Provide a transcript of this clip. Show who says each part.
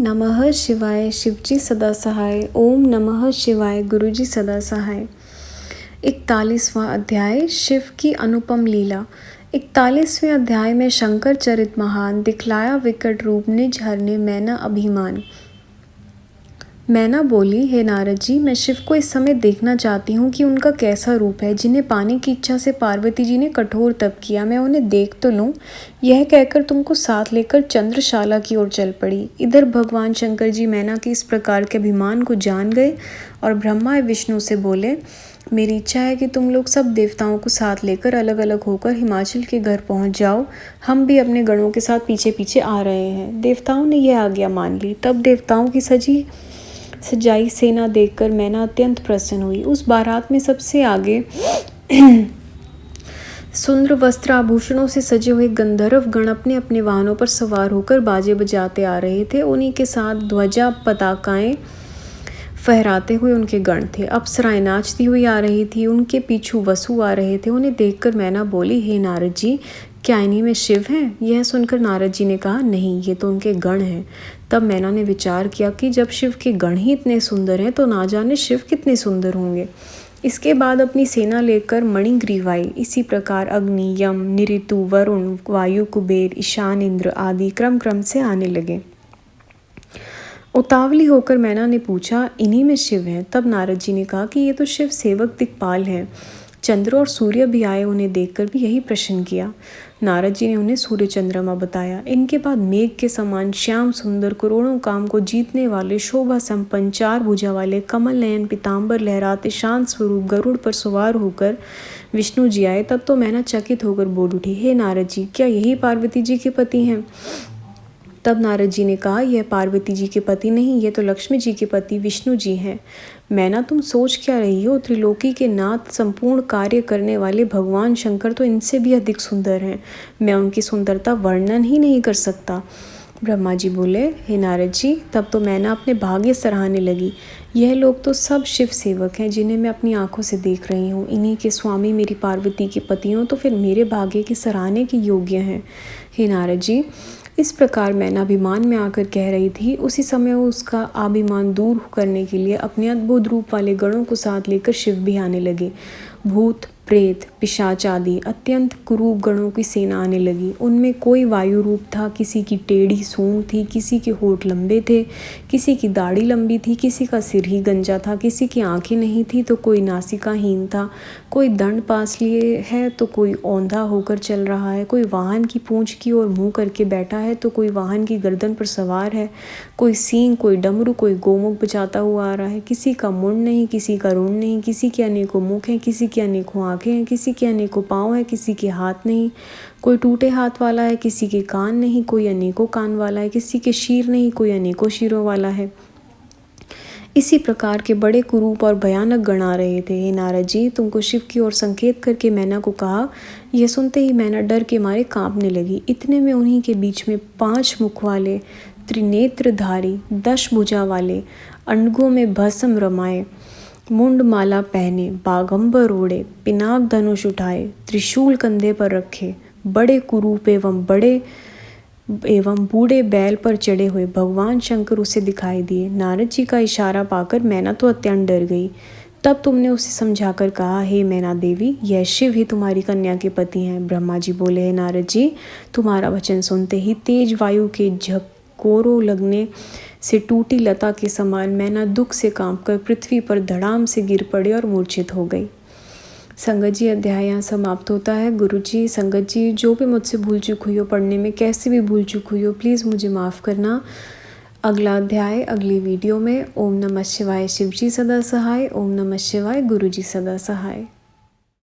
Speaker 1: नमः शिवाय शिवजी सदा सहाय। ओम नमः शिवाय गुरुजी सदा सहाय। 41वां अध्याय शिव की अनुपम लीला। 41वें अध्याय में शंकर चरित महान, दिखलाया विकट रूप, निज हरने मैना अभिमान। मैना बोली, हे नारद जी, मैं शिव को इस समय देखना चाहती हूँ कि उनका कैसा रूप है। जिन्हें पाने की इच्छा से पार्वती जी ने कठोर तप किया, मैं उन्हें देख तो लूँ। यह कहकर तुमको साथ लेकर चंद्रशाला की ओर चल पड़ी। इधर भगवान शंकर जी मैना के इस प्रकार के अभिमान को जान गए और ब्रह्मा विष्णु से बोले, मेरी इच्छा है कि तुम लोग सब देवताओं को साथ लेकर अलग अलग होकर हिमाचल के घर पहुंच जाओ। हम भी अपने गणों के साथ पीछे पीछे आ रहे हैं। देवताओं ने यह आज्ञा मान ली। तब देवताओं की सजाई सेना देखकर मैना अत्यंत प्रसन्न हुई। उस बारात में सबसे आगे सुंदर वस्त्र आभूषणों से सजे हुए गंधर्व गण अपने अपने वाहनों पर सवार होकर बाजे बजाते आ रहे थे। उन्हीं के साथ ध्वजा पताकाएं फहराते हुए उनके गण थे। अप्सराएं नाचती हुई आ रही थी। उनके पीछू वसु आ रहे थे। उन्हें देखकर मैना बोली, हे नारद जी, क्या इन्हीं में शिव हैं? यह सुनकर नारद जी ने कहा, नहीं, ये तो उनके गण हैं। तब मैना ने विचार किया कि जब शिव के गण ही इतने सुंदर हैं तो ना जाने शिव कितने सुंदर होंगे। इसके बाद अपनी सेना लेकर मणिग्रीव आई। इसी प्रकार अग्नि, यम, निऋतु, वरुण, वायु, कुबेर, ईशान, इंद्र आदि क्रम क्रम से आने लगे। उतावली होकर मैना ने पूछा, इन्हीं में शिव हैं? तब नारद जी ने कहा कि ये तो शिव सेवक दिक्पाल हैं। चंद्र और सूर्य भी आए। उन्हें देखकर भी यही प्रश्न किया। नारद जी ने उन्हें सूर्य चंद्रमा बताया। इनके बाद मेघ के समान श्याम सुंदर, करोड़ों काम को जीतने वाले, शोभा संपन्न, 4 भुजा वाले, कमल नयन, पीताम्बर लहराते, शांत स्वरूप गरुड़ पर सवार होकर विष्णु जी आए। तब तो मैना चकित होकर बोल उठी, हे नारद जी, क्या यही पार्वती जी के पति हैं? तब नारद जी ने कहा, यह पार्वती जी के पति नहीं, ये तो लक्ष्मी जी के पति विष्णु जी हैं। मैना, तुम सोच क्या रही हो? त्रिलोकी के नाथ, संपूर्ण कार्य करने वाले भगवान शंकर तो इनसे भी अधिक सुंदर हैं। मैं उनकी सुंदरता वर्णन ही नहीं कर सकता। ब्रह्मा जी बोले, हे नारद जी, तब तो मैना अपने भाग्य सराहने लगी। यह लोग तो सब शिव सेवक हैं जिन्हें मैं अपनी आंखों से देख रही हूँ। इन्हीं के स्वामी मेरी पार्वती के पति हों तो फिर मेरे भाग्य के सराहने के योग्य हैं। हे नारद जी, इस प्रकार मैना अभिमान में आकर कह रही थी। उसी समय उसका अभिमान दूर करने के लिए अपने अद्भुत रूप वाले गणों को साथ लेकर शिव भी आने लगे। भूत, प्रेत, पिशाच आदि अत्यंत कुरूप गणों की सेना आने लगी। उनमें कोई वायु रूप था, किसी की टेढ़ी सूंड थी, किसी के होठ लंबे थे, किसी की दाढ़ी लंबी थी, किसी का सिर ही गंजा था, किसी की आंखें नहीं थी तो कोई नासिकाहीन था, कोई दंड पास लिए है तो कोई औंधा होकर चल रहा है, कोई वाहन की पूंछ की ओर मुंह करके बैठा है तो कोई वाहन की गर्दन पर सवार है, कोई सींग, कोई डमरू, कोई गोमुख बजाता हुआ आ रहा है। किसी का मुंड नहीं, किसी का रुंड नहीं, किसी के अनेकों मुख हैं, किसी के अनेकों आंखें हैं, किसी के अनेकों पाँव हैं, किसी के हाथ नहीं, कोई टूटे हाथ वाला है, किसी के कान नहीं, कोई अनेकों कान वाला है, किसी के शीर नहीं, कोई अनेकों शीरों वाला है। इसी प्रकार के बड़े कुरूप और भयानक गण आ रहे थे। हे नारद जी, तुमको शिव की ओर संकेत करके मैना को कहा। यह सुनते ही मैना डर के मारे कांपने लगी। इतने में उन्हीं के बीच में 5 मुख वाले, त्रिनेत्रधारी, 10 भुजा वाले, अंडगों में भस्म रमाए, मुंड माला पहने, बागंबर ओढ़े, पिनाक धनुष उठाए, त्रिशूल कंधे पर रखे, बड़े कुरूप एवं बूढ़े बैल पर चढ़े हुए भगवान शंकर उसे दिखाई दिए। नारद जी का इशारा पाकर मैना तो अत्यंत डर गई। तब तुमने उसे समझाकर कहा, हे मैना देवी, यह शिव ही तुम्हारी कन्या के पति हैं। ब्रह्मा जी बोले, हे नारद जी, तुम्हारा वचन सुनते ही तेज वायु के झकोरों लगने से टूटी लता के समान मैना दुख से कांपकर पृथ्वी पर धड़ाम से गिर पड़ी और मूर्छित हो गई। संगत जी, अध्याय यहाँ समाप्त होता है। गुरु जी, संगत जी, जो भी मुझसे भूल चूक हुई हो, पढ़ने में कैसे भी भूल चूक हुई हो, प्लीज़ मुझे माफ़ करना। अगला अध्याय अगली वीडियो में। ओम नमः शिवाय शिवजी सदा सहाय। ओम नमः शिवाय गुरु जी सदा सहाय।